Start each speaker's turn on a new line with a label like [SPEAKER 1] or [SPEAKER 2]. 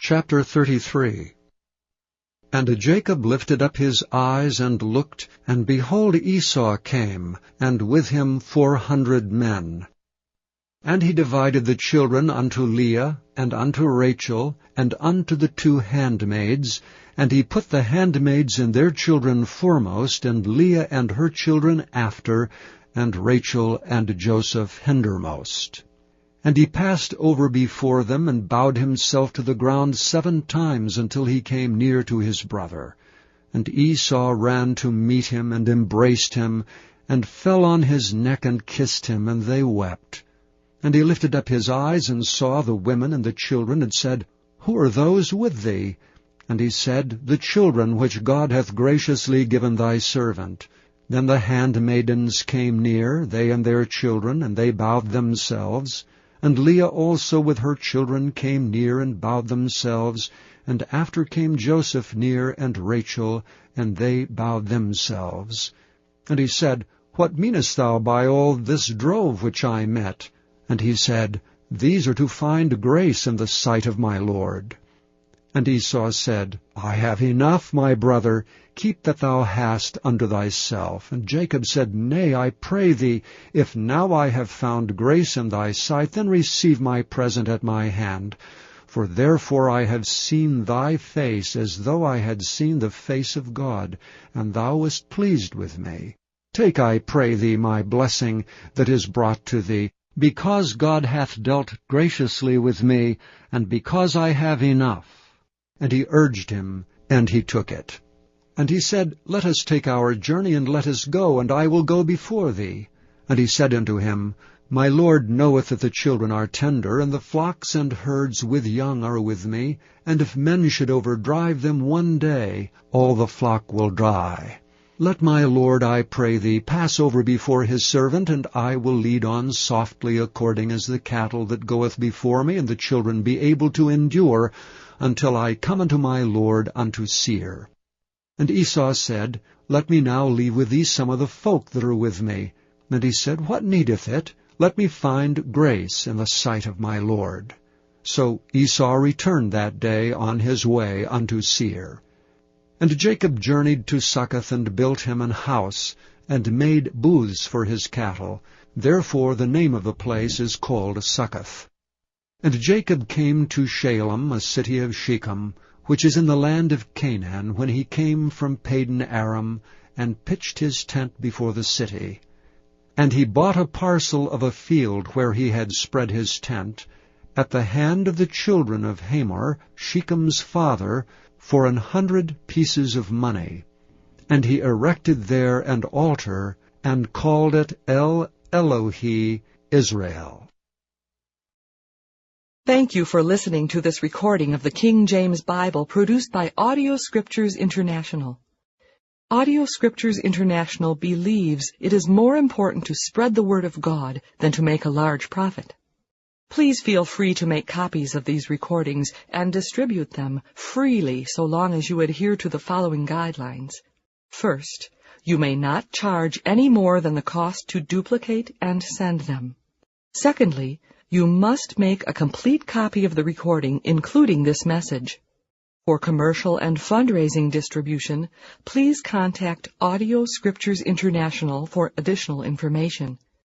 [SPEAKER 1] Chapter 33. And Jacob lifted up his eyes and looked, and behold, Esau came, and with him 400 men. And he divided the children unto Leah, and unto Rachel, and unto the 2 handmaids, and he put the handmaids and their children foremost, and Leah and her children after, and Rachel and Joseph hindermost. And he passed over before them, and bowed himself to the ground 7 times, until he came near to his brother. And Esau ran to meet him, and embraced him, and fell on his neck, and kissed him, and they wept. And he lifted up his eyes, and saw the women and the children, and said, Who are those with thee? And he said, The children which God hath graciously given thy servant. Then the handmaidens came near, they and their children, and they bowed themselves. And Leah also with her children came near, and bowed themselves. And after came Joseph near, and Rachel, and they bowed themselves. And he said, What meanest thou by all this drove which I met? And he said, These are to find grace in the sight of my Lord. And Esau said, I have enough, my brother, keep that thou hast unto thyself. And Jacob said, Nay, I pray thee, if now I have found grace in thy sight, then receive my present at my hand. For therefore I have seen thy face, as though I had seen the face of God, and thou wast pleased with me. Take, I pray thee, my blessing that is brought to thee, because God hath dealt graciously with me, and because I have enough. And he urged him, and he took it. And he said, Let us take our journey, and let us go, and I will go before thee. And he said unto him, My Lord knoweth that the children are tender, and the flocks and herds with young are with me, and if men should overdrive them one day, all the flock will die. Let my Lord, I pray thee, pass over before his servant, and I will lead on softly according as the cattle that goeth before me, and the children be able to endure, until I come unto my Lord unto Seir. And Esau said, Let me now leave with thee some of the folk that are with me. And he said, What needeth it? Let me find grace in the sight of my Lord. So Esau returned that day on his way unto Seir. And Jacob journeyed to Succoth, and built him an house, and made booths for his cattle. Therefore the name of the place is called Succoth. And Jacob came to Shalem, a city of Shechem, which is in the land of Canaan, when he came from Padan Aram, and pitched his tent before the city. And he bought a parcel of a field where he had spread his tent, at the hand of the children of Hamor, Shechem's father, for 100 pieces of money. And he erected there an altar, and called it El Elohe Israel.
[SPEAKER 2] Thank you for listening to this recording of the King James Bible produced by Audio Scriptures International. Audio Scriptures International believes it is more important to spread the Word of God than to make a large profit. Please feel free to make copies of these recordings and distribute them freely so long as you adhere to the following guidelines. First, you may not charge any more than the cost to duplicate and send them. Secondly, you must make a complete copy of the recording, including this message. For commercial and fundraising distribution, please contact Audio Scriptures International for additional information.